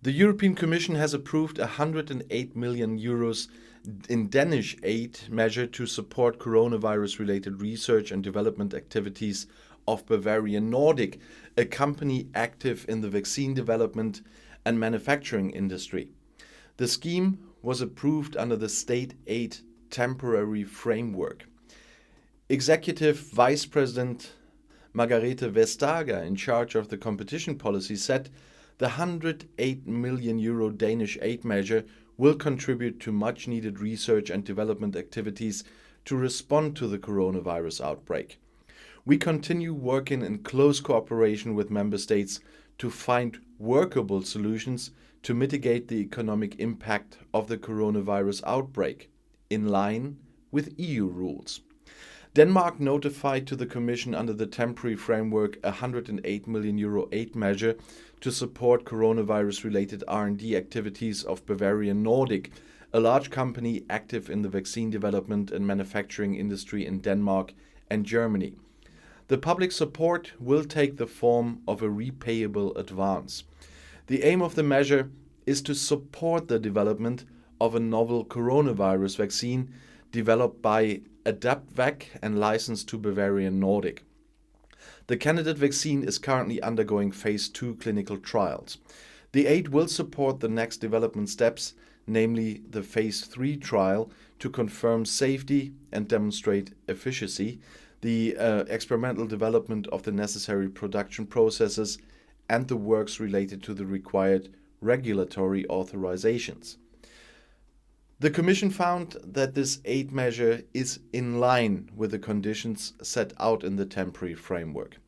The European Commission has approved 108 million euros in Danish aid measure to support coronavirus-related research and development activities of Bavarian Nordic, a company active in the vaccine development and manufacturing industry. The scheme was approved under the state aid temporary framework. Executive Vice President Margrethe Vestager, in charge of the competition policy, said the 108 million euro Danish aid measure will contribute to much needed research and development activities to respond to the coronavirus outbreak. We continue working in close cooperation with member states to find workable solutions to mitigate the economic impact of the coronavirus outbreak, in line with EU rules. Denmark notified to the Commission under the temporary framework a 108 million euro aid measure to support coronavirus-related R&D activities of Bavarian Nordic, a large company active in the vaccine development and manufacturing industry in Denmark and Germany. The public support will take the form of a repayable advance. The aim of the measure is to support the development of a novel coronavirus vaccine developed by AdaptVac and licensed to Bavarian Nordic. The candidate vaccine is currently undergoing phase 2 clinical trials. The aid will support the next development steps, namely the phase 3 trial to confirm safety and demonstrate efficacy, the experimental development of the necessary production processes, and the works related to the required regulatory authorizations. The Commission found that this aid measure is in line with the conditions set out in the temporary framework.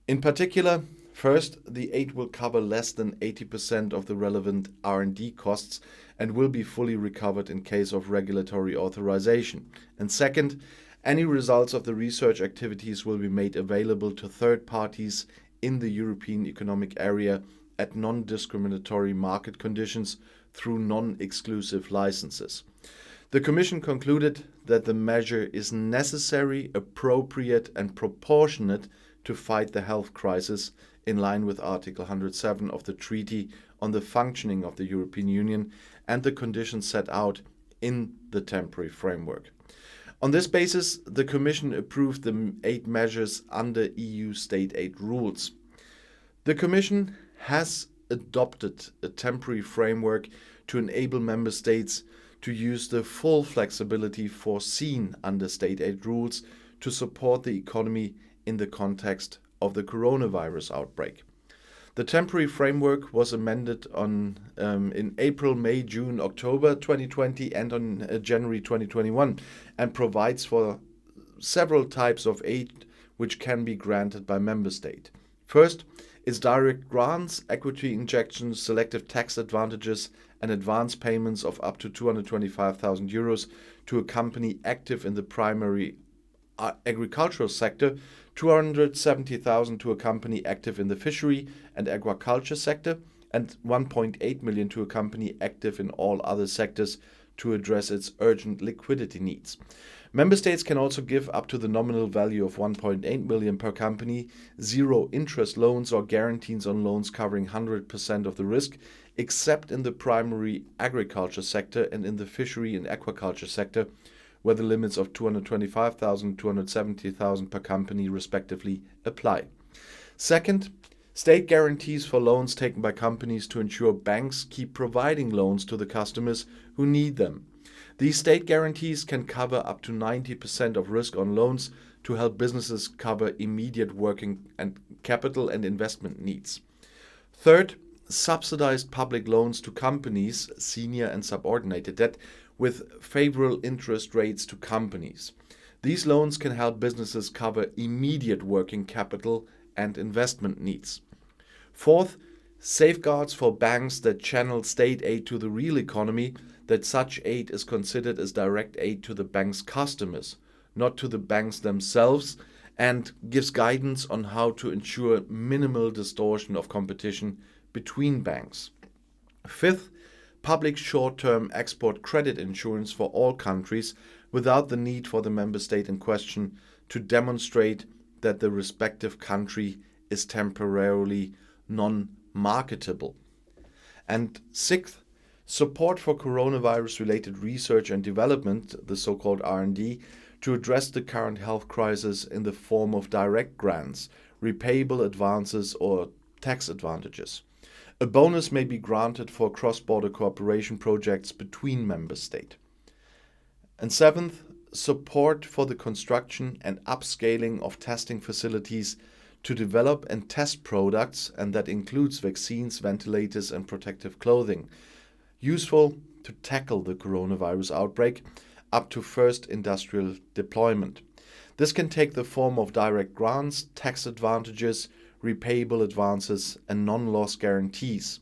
In particular, first, the aid will cover less than 80% of the relevant R&D costs and will be fully recovered in case of regulatory authorization. And second, any results of the research activities will be made available to third parties in the European Economic Area at non-discriminatory market conditions through non-exclusive licenses. The Commission concluded that the measure is necessary, appropriate and proportionate to fight the health crisis in line with Article 107 of the Treaty on the Functioning of the European Union and the conditions set out in the temporary framework. On this basis, the Commission approved the aid measures under EU state aid rules. The Commission has adopted a temporary framework to enable member states to use the full flexibility foreseen under state aid rules to support the economy in the context of the coronavirus outbreak. The temporary framework was amended in April, May, June, October 2020 and on January 2021 and provides for several types of aid which can be granted by member state. First, it's direct grants, equity injections, selective tax advantages and advance payments of up to 225,000 euros to a company active in the primary agricultural sector, 270,000 to a company active in the fishery and aquaculture sector, and 1.8 million to a company active in all other sectors to address its urgent liquidity needs. Member states can also give up to the nominal value of 1.8 million per company, zero interest loans or guarantees on loans covering 100% of the risk, except in the primary agriculture sector and in the fishery and aquaculture sector, where the limits of 225,000 and 270,000 per company respectively apply. Second, state guarantees for loans taken by companies to ensure banks keep providing loans to the customers who need them. These state guarantees can cover up to 90% of risk on loans to help businesses cover immediate working and capital and investment needs. Third, subsidized public loans to companies, senior and subordinated debt, with favorable interest rates to companies. These loans can help businesses cover immediate working capital and investment needs. Fourth, safeguards for banks that channel state aid to the real economy, that such aid is considered as direct aid to the bank's customers, not to the banks themselves, and gives guidance on how to ensure minimal distortion of competition between banks. Fifth, public short-term export credit insurance for all countries without the need for the member state in question to demonstrate that the respective country is temporarily non-marketable. And sixth, support for coronavirus-related research and development, the so-called R&D, to address the current health crisis in the form of direct grants, repayable advances or tax advantages. A bonus may be granted for cross-border cooperation projects between member states. And seventh, support for the construction and upscaling of testing facilities to develop and test products, and that includes vaccines, ventilators, and protective clothing, useful to tackle the coronavirus outbreak up to first industrial deployment. This can take the form of direct grants, tax advantages, repayable advances, and non-loss guarantees.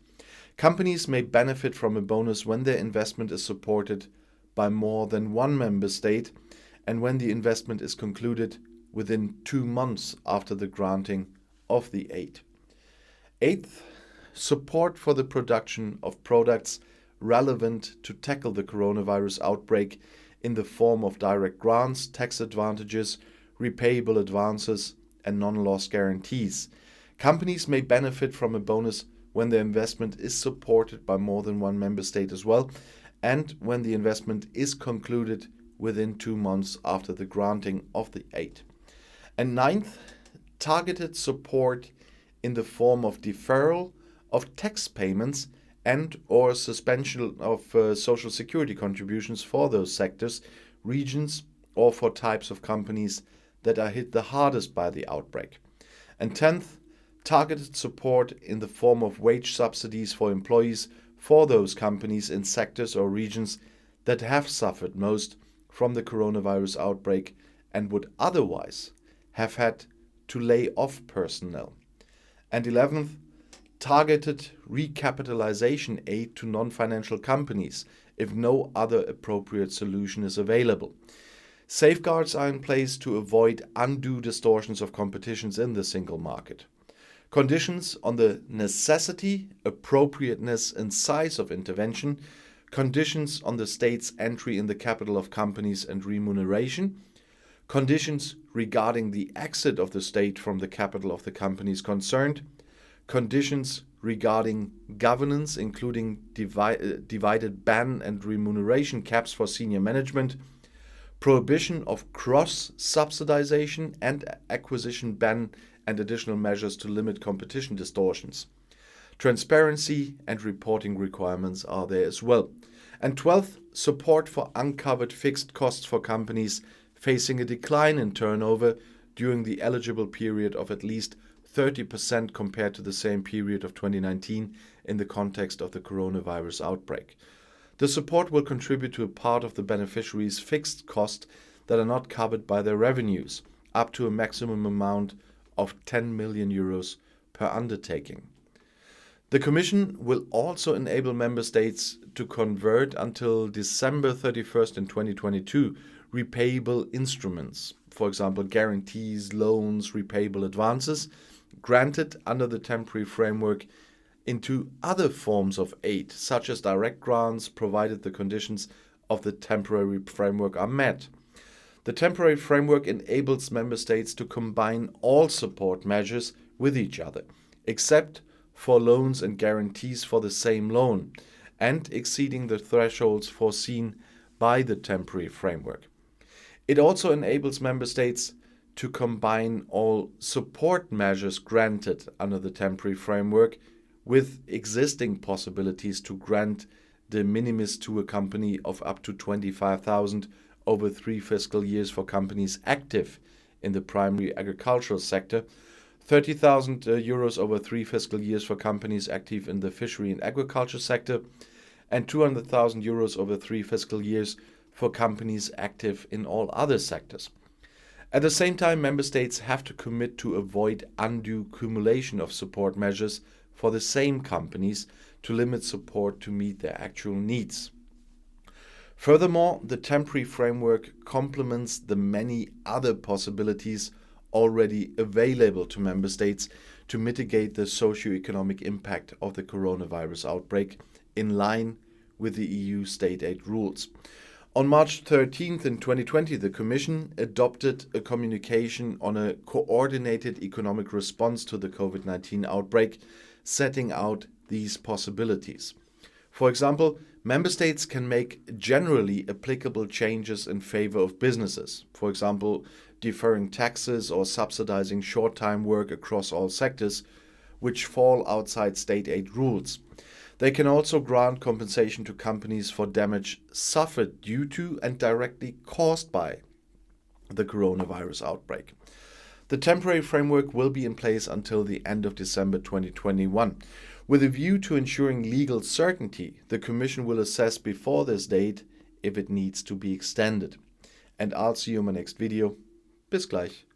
Companies may benefit from a bonus when their investment is supported by more than one member state and when the investment is concluded within 2 months after the granting of the aid. Eighth, support for the production of products relevant to tackle the coronavirus outbreak in the form of direct grants, tax advantages, repayable advances, and non-loss guarantees. Companies may benefit from a bonus when their investment is supported by more than one member state as well, and when the investment is concluded within 2 months after the granting of the aid. And ninth, targeted support in the form of deferral of tax payments and or suspension of social security contributions for those sectors, regions, or for types of companies that are hit the hardest by the outbreak. And 10th, targeted support in the form of wage subsidies for employees for those companies in sectors or regions that have suffered most from the coronavirus outbreak and would otherwise have had to lay off personnel. And 11th, targeted recapitalization aid to non-financial companies if no other appropriate solution is available. Safeguards are in place to avoid undue distortions of competitions in the single market. Conditions on the necessity, appropriateness, and size of intervention, conditions on the state's entry in the capital of companies and remuneration, conditions regarding the exit of the state from the capital of the companies concerned, conditions regarding governance, including divided ban and remuneration caps for senior management, prohibition of cross-subsidization and acquisition ban and additional measures to limit competition distortions. Transparency and reporting requirements are there as well. And 12th, support for uncovered fixed costs for companies facing a decline in turnover during the eligible period of at least 30% compared to the same period of 2019 in the context of the coronavirus outbreak. The support will contribute to a part of the beneficiaries' fixed costs that are not covered by their revenues, up to a maximum amount of 10 million euros per undertaking. The Commission will also enable Member States to convert until December 31st in 2022 repayable instruments, for example guarantees, loans, repayable advances, granted under the temporary framework into other forms of aid, such as direct grants, provided the conditions of the temporary framework are met. The temporary framework enables Member States to combine all support measures with each other, except for loans and guarantees for the same loan, and exceeding the thresholds foreseen by the temporary framework. It also enables Member States to combine all support measures granted under the temporary framework with existing possibilities to grant de minimis to a company of up to 25,000 over 3 fiscal years for companies active in the primary agricultural sector, 30,000 euros over 3 fiscal years for companies active in the fishery and agriculture sector, and 200,000 euros over 3 fiscal years for companies active in all other sectors. At the same time, Member States have to commit to avoid undue accumulation of support measures for the same companies to limit support to meet their actual needs. Furthermore, the temporary framework complements the many other possibilities already available to Member States to mitigate the socio-economic impact of the coronavirus outbreak in line with the EU state aid rules. On March 13th in 2020, the Commission adopted a communication on a coordinated economic response to the COVID-19 outbreak, setting out these possibilities. For example, member states can make generally applicable changes in favor of businesses, for example, deferring taxes or subsidizing short-time work across all sectors, which fall outside state aid rules. They can also grant compensation to companies for damage suffered due to and directly caused by the coronavirus outbreak. The temporary framework will be in place until the end of December 2021. With a view to ensuring legal certainty, the Commission will assess before this date if it needs to be extended. And I'll see you in my next video. Bis gleich.